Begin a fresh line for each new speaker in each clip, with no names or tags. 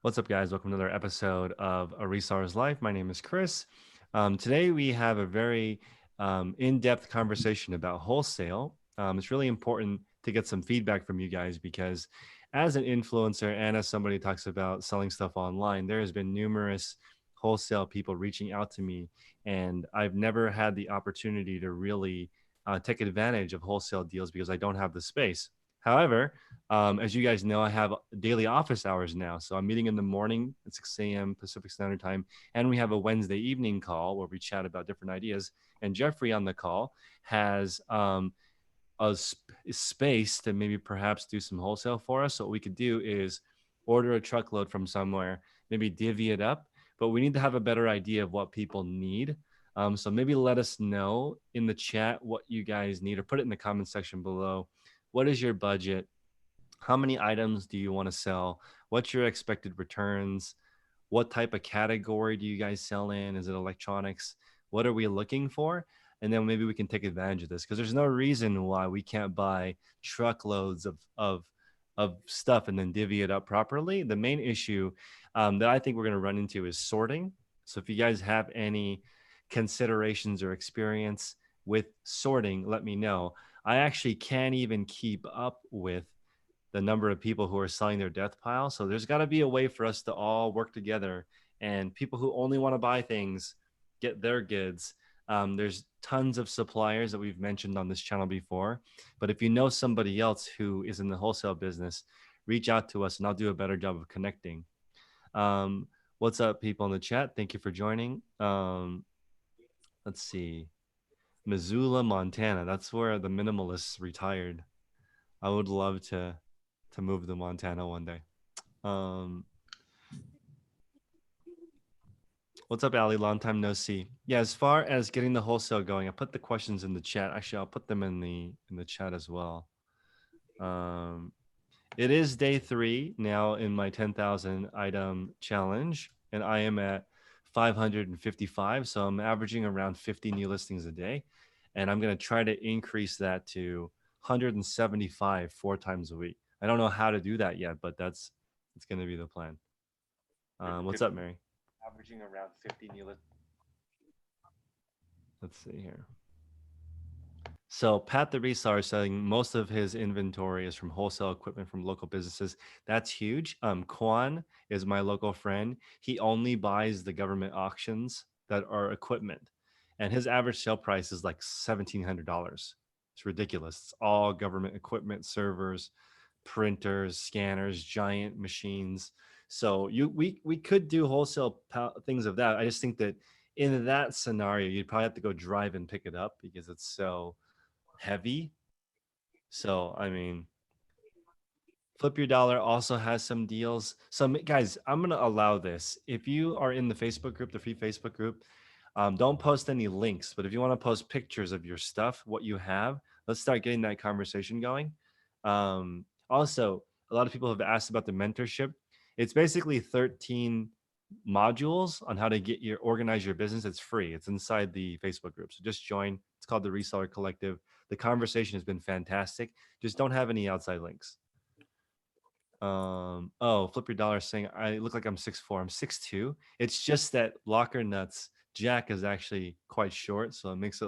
What's up, guys? Welcome to another episode of A Reseller's Life. My name is Chris. Today, we have a very in-depth conversation about wholesale. It's really important to get some feedback from you guys because as an influencer and as somebody who talks about selling stuff online, there has been numerous wholesale people reaching out to me, and I've never had the opportunity to really take advantage of wholesale deals because I don't have the space. However, as you guys know, I have daily office hours now. So I'm meeting in the morning at 6 a.m. Pacific Standard Time. And we have a Wednesday evening call where we chat about different ideas. And Jeffrey on the call has space to maybe perhaps do some wholesale for us. So what we could do is order a truckload from somewhere, maybe divvy it up. But we need to have a better idea of what people need. So maybe let us know in the chat what you guys need or put it in the comment section below. What is your budget? How many items do you want to sell? What's your expected returns? What type of category do you guys sell in? Is it electronics? What are we looking for? And then maybe we can take advantage of this because there's no reason why we can't buy truckloads of stuff and then divvy it up properly. The main issue that I think we're going to run into is sorting. So if you guys have any considerations or experience with sorting, let me know. I actually can't even keep up with the number of people who are selling their death pile. So there's got to be a way for us to all work together, and people who only want to buy things get their goods. There's tons of suppliers that we've mentioned on this channel before, but if you know somebody else who is in the wholesale business, reach out to us and I'll do a better job of connecting. Um, what's up, people in the chat? Thank you for joining. Let's see. Missoula, Montana. That's where the minimalists retired. I would love to move to Montana one day. Um, what's up, Ali? Long time no see. Yeah, as far as getting the wholesale going, I put the questions in the chat. Actually, I'll put them in the chat as well. Um, it is day 3 now in my 10,000 item challenge, and I am at 555. So I'm averaging around 50 new listings a day, and I'm going to try to increase that to 175 4 times a week. I don't know how to do that yet, but it's going to be the plan. What's up, Mary? Averaging around 50 new listings. Let's see here. So Pat the reseller is selling most of his inventory is from wholesale equipment from local businesses. That's huge. Kwan is my local friend. He only buys the government auctions that are equipment, and his average sale price is like $1,700. It's ridiculous. It's all government equipment, servers, printers, scanners, giant machines. So we could do wholesale things of that. I just think that in that scenario, you'd probably have to go drive and pick it up because it's so heavy. So, I mean, Flip Your Dollar also has some deals. So, guys, I'm going to allow this. If you are in the Facebook group, the free Facebook group, don't post any links. But if you want to post pictures of your stuff, what you have, let's start getting that conversation going. Also, a lot of people have asked about the mentorship. It's basically 13 modules on how to organize your business. It's free. It's inside the Facebook group. So just join. It's called the Reseller Collective. The conversation has been fantastic. Just don't have any outside links. Oh, Flip Your Dollar saying I look like I'm 6'4". I'm 6'2". It's just that Locker Nuts Jack is actually quite short, so it makes me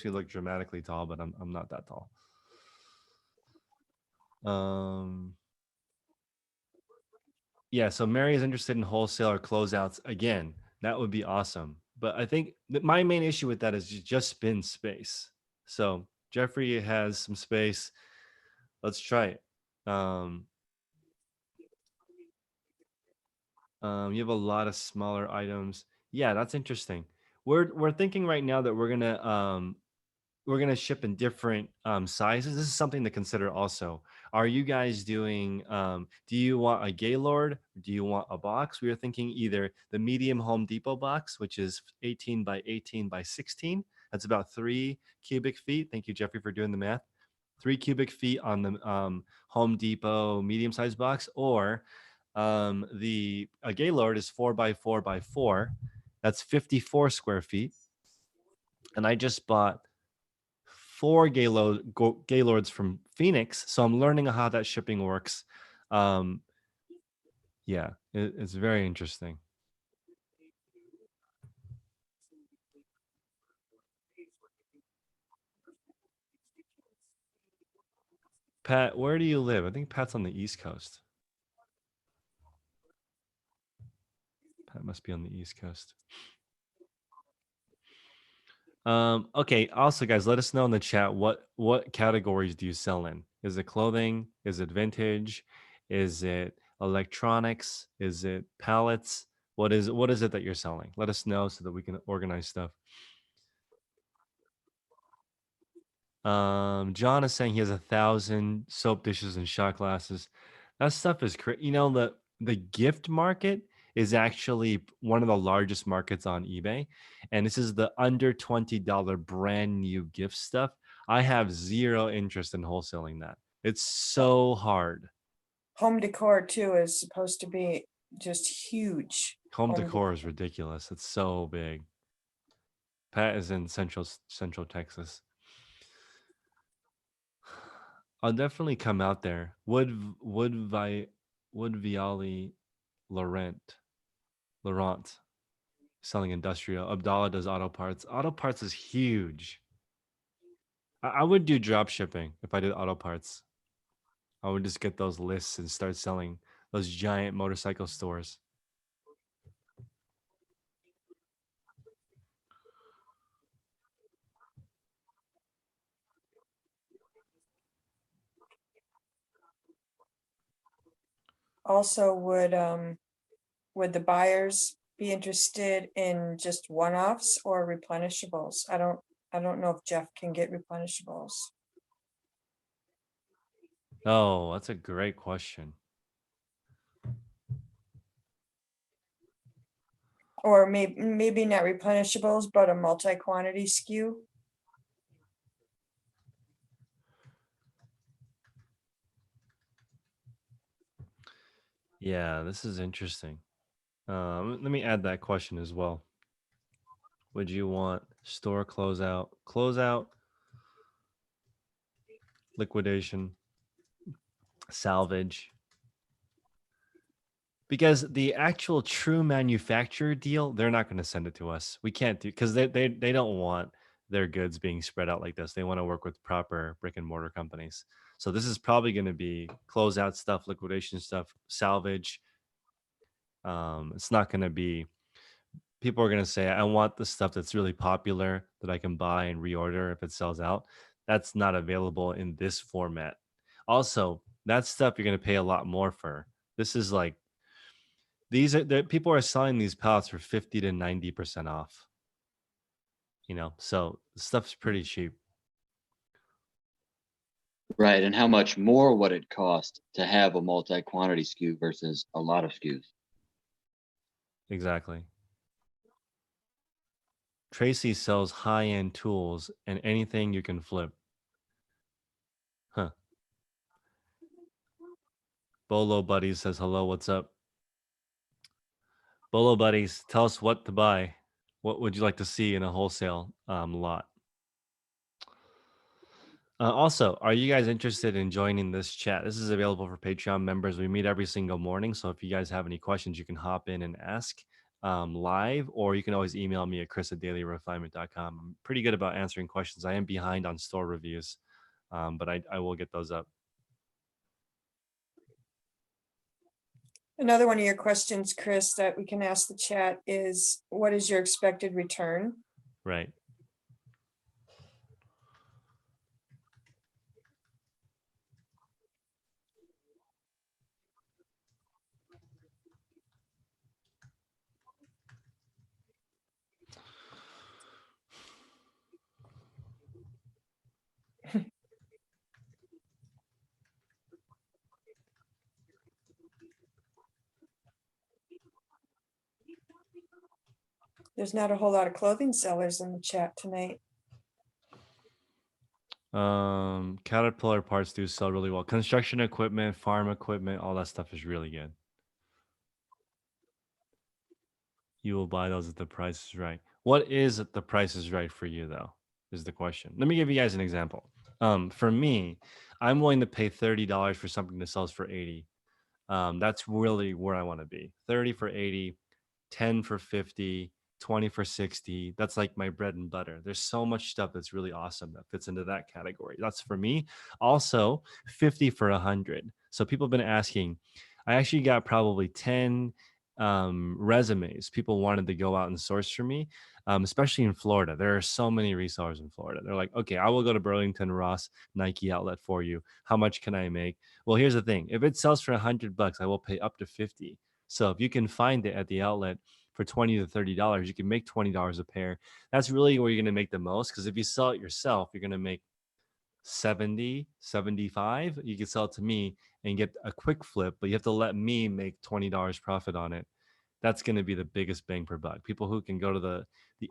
look dramatically tall, but I'm not that tall. Yeah, so Mary is interested in wholesale or closeouts again. That would be awesome. But I think that my main issue with that is just spin space. So Jeffrey has some space. Let's try it. You have a lot of smaller items. Yeah, that's interesting. We're thinking right now that we're gonna ship in different sizes. This is something to consider also. Are you guys doing? Do you want a Gaylord? Do you want a box? We are thinking either the medium Home Depot box, which is 18 by 18 by 16. That's about 3 cubic feet. Thank you, Jeffrey, for doing the math. 3 cubic feet on the Home Depot medium size box, or the a Gaylord is 4 by 4 by 4. That's 54 square feet. And I just bought 4 Gaylords from Phoenix, so I'm learning how that shipping works. Yeah, it's very interesting. Pat, where do you live? I think Pat's on the East Coast. Pat must be on the East Coast. Okay. Also, guys, let us know in the chat what categories do you sell in? Is it clothing? Is it vintage? Is it electronics? Is it pallets? What is it that you're selling? Let us know so that we can organize stuff. John is saying he has 1,000 soap dishes and shot glasses. That stuff is crazy. The gift market is actually one of the largest markets on eBay, and this is the under $20 brand new gift stuff. I have zero interest in wholesaling that. It's so hard.
Home decor too is supposed to be just huge.
Home decor is ridiculous. It's so big. Pat is in Central Texas. I'll definitely come out there. Wood Viali Laurent selling industrial. Abdallah does auto parts. Auto parts is huge. I would do drop shipping if I did auto parts. I would just get those lists and start selling those giant motorcycle stores.
Also, would the buyers be interested in just one-offs or replenishables? I don't know if Jeff can get replenishables.
Oh, that's a great question.
Or maybe not replenishables, but a multi-quantity SKU.
Yeah, this is interesting. Let me add that question as well. Would you want store closeout, liquidation, salvage? Because the actual true manufacturer deal, they're not going to send it to us. We can't do because they don't want their goods being spread out like this. They want to work with proper brick and mortar companies. So this is probably going to be closeout stuff, liquidation stuff, salvage. It's not going to be. People are going to say, "I want the stuff that's really popular that I can buy and reorder if it sells out." That's not available in this format. Also, that stuff you're going to pay a lot more for. This is like people are selling these pallets for 50 to 90% off. So the stuff's pretty cheap.
Right. And how much more would it cost to have a multi-quantity SKU versus a lot of SKUs?
Exactly. Tracy sells high-end tools and anything you can flip. Huh. Bolo Buddies says hello, what's up? Bolo Buddies, tell us what to buy. What would you like to see in a wholesale lot? Also, are you guys interested in joining this chat? This is available for Patreon members. We meet every single morning. So if you guys have any questions, you can hop in and ask live, or you can always email me at chris@dailyrefinement.com. I'm pretty good about answering questions. I am behind on store reviews, but I will get those up.
Another one of your questions, Chris, that we can ask the chat is, what is your expected return?
Right.
There's not a whole lot of clothing sellers in the chat tonight.
Caterpillar parts do sell really well. Construction equipment, farm equipment, all that stuff is really good. You will buy those if the price is right. What is the price is right for you, though, is the question. Let me give you guys an example. For me, I'm willing to pay $30 for something that sells for 80. That's really where I want to be. 30 for 80, 10 for 50, 20 for 60. That's like my bread and butter. There's so much stuff that's really awesome that fits into that category. That's for me. Also, 50 for 100. So people have been asking. I actually got probably 10 resumes. People wanted to go out and source for me, especially in Florida. There are so many resellers in Florida. They're like, okay, I will go to Burlington Ross Nike outlet for you. How much can I make? Well, here's the thing. If it sells for $100, I will pay up to 50. So if you can find it at the outlet for 20 to $30, you can make $20 a pair. That's really where you're going to make the most, because if you sell it yourself, you're going to make 70, 75. You can sell it to me and get a quick flip, but you have to let me make $20 profit on it. That's going to be the biggest bang per buck. People who can go to the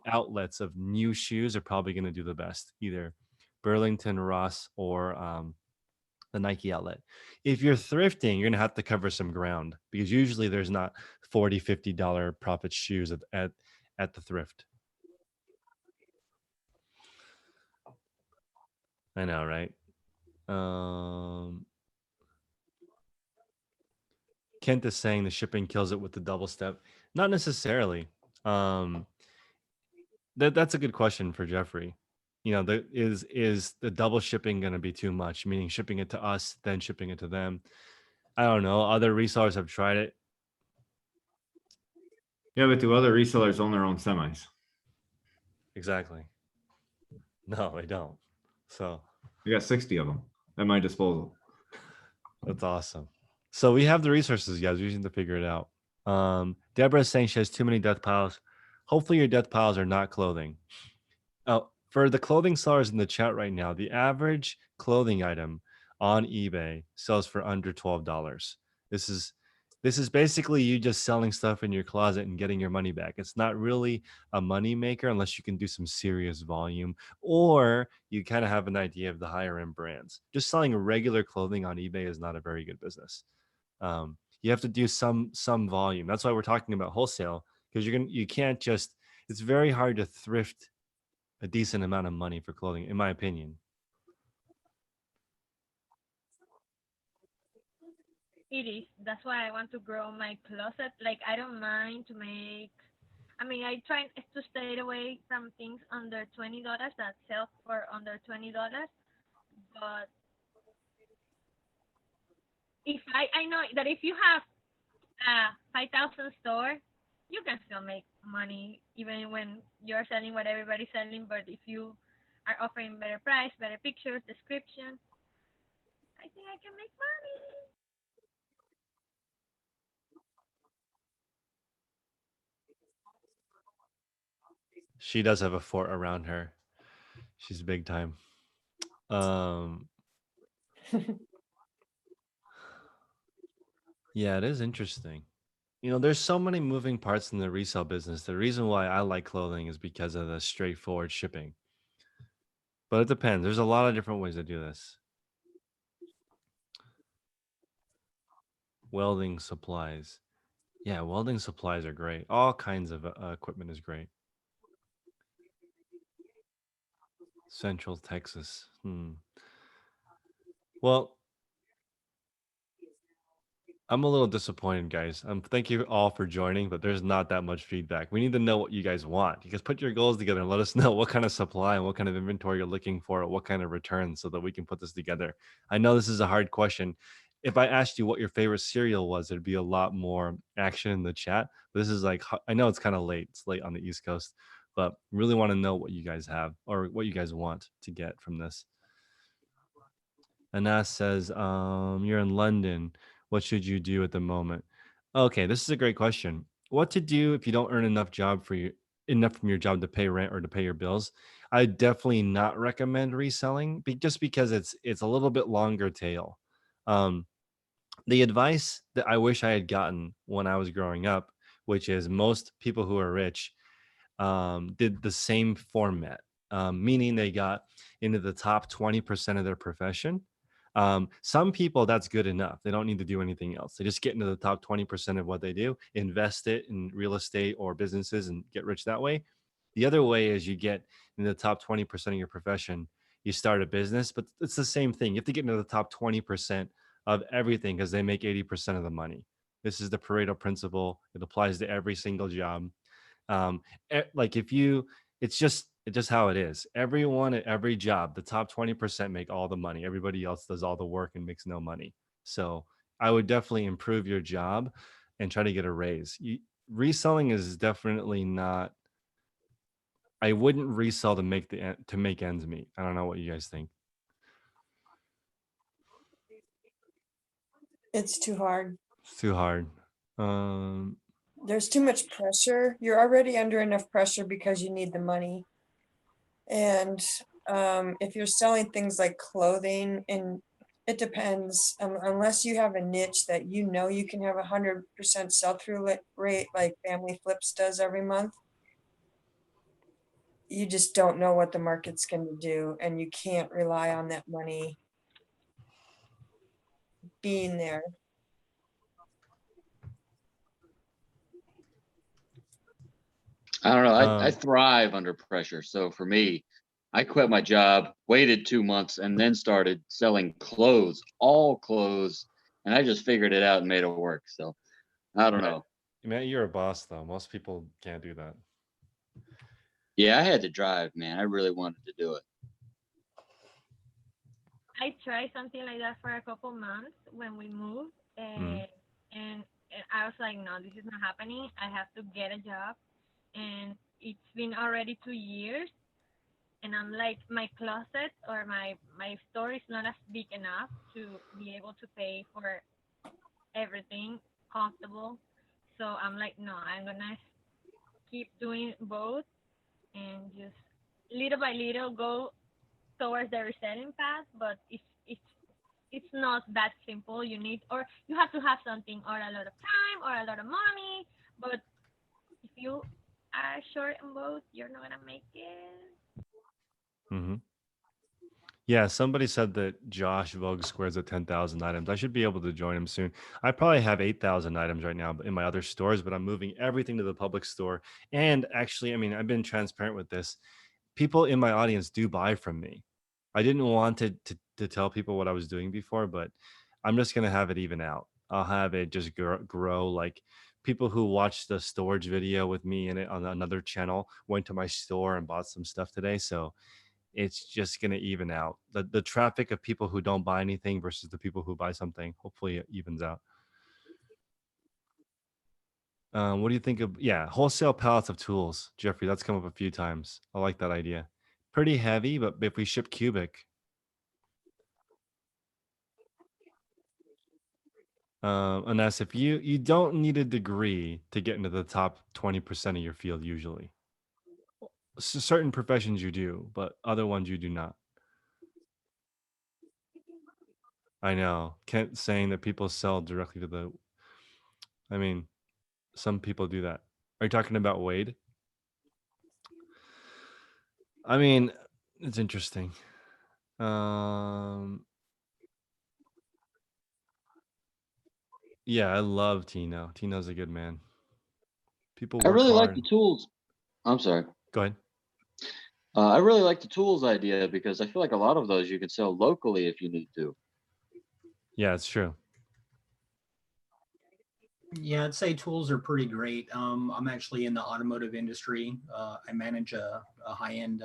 outlets of new shoes are probably going to do the best, either Burlington, Ross, or the Nike outlet. If you're thrifting, you're going to have to cover some ground, because usually there's not 40, $50 profit shoes at the thrift. I know, right? Kent is saying the shipping kills it with the double step. Not necessarily. That's a good question for Jeffrey. You know, is the double shipping going to be too much? Meaning shipping it to us, then shipping it to them. I don't know. Other resellers have tried it.
Yeah, but do other resellers own their own semis?
Exactly. No, they don't. So
I got 60 of them at my disposal.
that's awesome. So we have the resources, guys. We just need to figure it out. Deborah is saying she has too many death piles. Hopefully your death piles are not clothing. Oh, for the clothing sellers in the chat right now, the average clothing item on eBay sells for under $12. This is basically you just selling stuff in your closet and getting your money back. It's not really a money maker unless you can do some serious volume, or you kind of have an idea of the higher end brands. Just selling regular clothing on eBay is not a very good business. You have to do some volume. That's why we're talking about wholesale, because you can't just. It's very hard to thrift a decent amount of money for clothing, in my opinion.
It is. That's why I want to grow my closet. Like, I don't mind to make. I mean, I try to stay away from things under $20 that sell for under $20. But if I know that if you have a 5,000 store, you can still make money even when you're selling what everybody's selling. But if you are offering better price, better pictures, description, I think I can make money.
She does have a fort around her. She's big time. Yeah, it is interesting. You know, there's so many moving parts in the resale business. The reason why I like clothing is because of the straightforward shipping. But it depends. There's a lot of different ways to do this. Welding supplies. Yeah, welding supplies are great. All kinds of equipment is great. Central Texas. Well, I'm a little disappointed, guys. Thank you all for joining, but there's not that much feedback. We need to know what you guys want. You guys put your goals together and let us know what kind of supply and what kind of inventory you're looking for, what kind of return, so that we can put this together. I know this is a hard question. If I asked you what your favorite cereal was, there'd be a lot more action in the chat. But this is like, I know it's kind of late. It's late on the East Coast, but really want to know what you guys have or what you guys want to get from this. Anas says, you're in London. What should you do at the moment? Okay, this is a great question. What to do if you don't earn enough enough from your job to pay rent or to pay your bills? I definitely not recommend reselling, just because it's a little bit longer tail. The advice that I wish I had gotten when I was growing up, which is most people who are rich did the same format, meaning they got into the top 20% of their profession. Some people, that's good enough. They don't need to do anything else. They just get into the top 20% of what they do, invest it in real estate or businesses, and get rich that way. The other way is you get in the top 20% of your profession, you start a business, but it's the same thing. You have to get into the top 20% of everything because they make 80% of the money. This is the Pareto principle. It applies to every single job. Like if you, it's just how it is. Everyone at every job, the top 20% make all the money. Everybody else does all the work and makes no money. So I would definitely improve your job and try to get a raise. Reselling is definitely not. I wouldn't resell to to make ends meet. I don't know what you guys think.
It's too hard.
It's too hard. Um,
There's too much pressure. You're already under enough pressure because you need the money. And if you're selling things like clothing, and it depends, unless you have a niche that you know you can have 100% sell-through rate like Family Flips does every month, you just don't know what the market's going to do, and you can't rely on that money being there.
I don't know. I
um,
thrive under pressure. So for me, I quit my job, waited 2 months, and then started selling clothes, all clothes, and I just figured it out and made it work. So I don't know.
Man, you're a boss though. Most people can't do that.
Yeah, I had to drive, man. I really wanted to do it.
I tried something like that for a couple months when we moved,
Mm.
and I was like, no, this is not happening. I have to get a job, and it's been already 2 years, and I'm like, my closet or my store is not as big enough to be able to pay for everything comfortable. So I'm like, no, I'm gonna keep doing both and just little by little go towards the reselling path. But it's not that simple. You need, or you have to have something or a lot of time or a lot of money. But if you are short in both, you're not gonna make it.
Hmm. Yeah, somebody said that Josh Vogue squares at 10,000 items. I should be able to join him soon. I probably have 8,000 items right now in my other stores, but I'm moving everything to the public store. And actually, I mean, I've been transparent with this. People in my audience do buy from me. I didn't want to tell people what I was doing before, but I'm just going to have it even out. I'll have it just grow. Like people who watched the storage video with me in it on another channel went to my store and bought some stuff today. So it's just going to even out. The traffic of people who don't buy anything versus the people who buy something, hopefully it evens out. What do you think of, yeah, wholesale pallets of tools, Jeffrey? That's come up a few times. I like that idea. Pretty heavy, but if we ship cubic, unless if you don't need a degree to get into the top 20% of your field usually. Certain professions you do, but other ones you do not. I know. Kent saying that people sell directly to the, I mean, some people do that. Are you talking about Wade? I mean, it's interesting. Um, yeah, I love Tino. Tino's a good man. People
I
work
really like the
hard.
tools. I'm sorry.
Go ahead.
I really like the tools idea because I feel like a lot of those you can sell locally if you need to.
Yeah, it's true.
Yeah, I'd say tools are pretty great. I'm actually in the automotive industry. I manage a high-end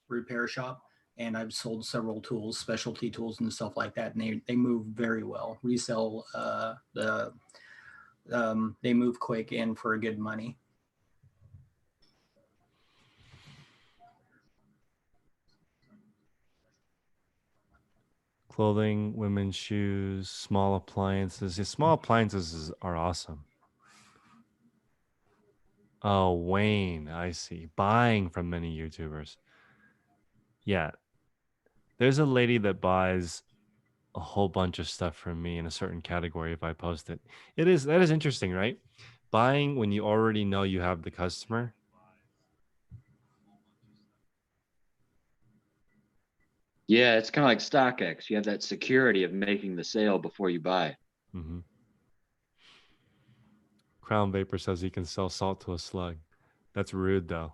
repair shop, and I've sold several tools, specialty tools and stuff like that, and they move very well. Resell they move quick and for good money.
Clothing, women's shoes, small appliances. Yeah, small appliances are awesome. Oh, Wayne, I see. Buying from many YouTubers. Yeah. There's a lady that buys a whole bunch of stuff from me in a certain category if I post it. That is interesting, right? Buying when you already know you have the customer.
Yeah, it's kind of like StockX. You have that security of making the sale before you buy.
Mm-hmm. Crown Vapor says he can sell salt to a slug. That's rude, though.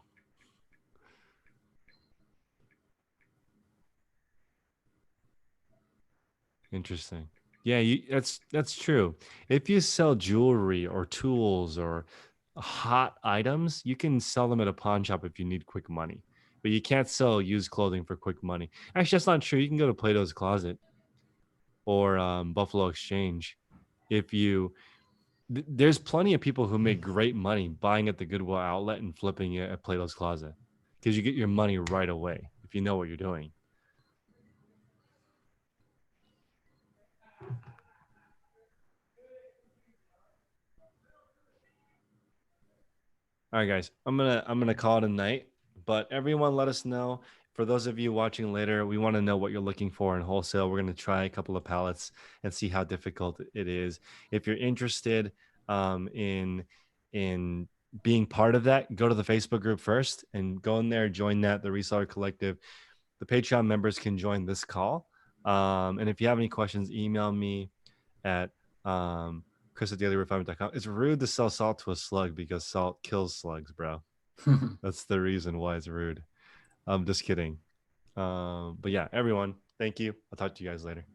Interesting. Yeah, that's true. If you sell jewelry or tools or hot items, you can sell them at a pawn shop if you need quick money. But you can't sell used clothing for quick money. Actually, that's not true. You can go to Plato's Closet or Buffalo Exchange. If you there's plenty of people who make great money buying at the Goodwill outlet and flipping it at Plato's Closet because you get your money right away if you know what you're doing. All right, guys, I'm gonna call it a night. But everyone, let us know. For those of you watching later, we want to know what you're looking for in wholesale. We're gonna try a couple of pallets and see how difficult it is. If you're interested in being part of that, go to the Facebook group first and go in there, join that, the Reseller Collective. The Patreon members can join this call. And if you have any questions, email me at chris@dailyrefinement.com. It's rude to sell salt to a slug because salt kills slugs, bro. That's the reason why it's rude. I'm just kidding. But yeah, everyone, thank you. I'll talk to you guys later.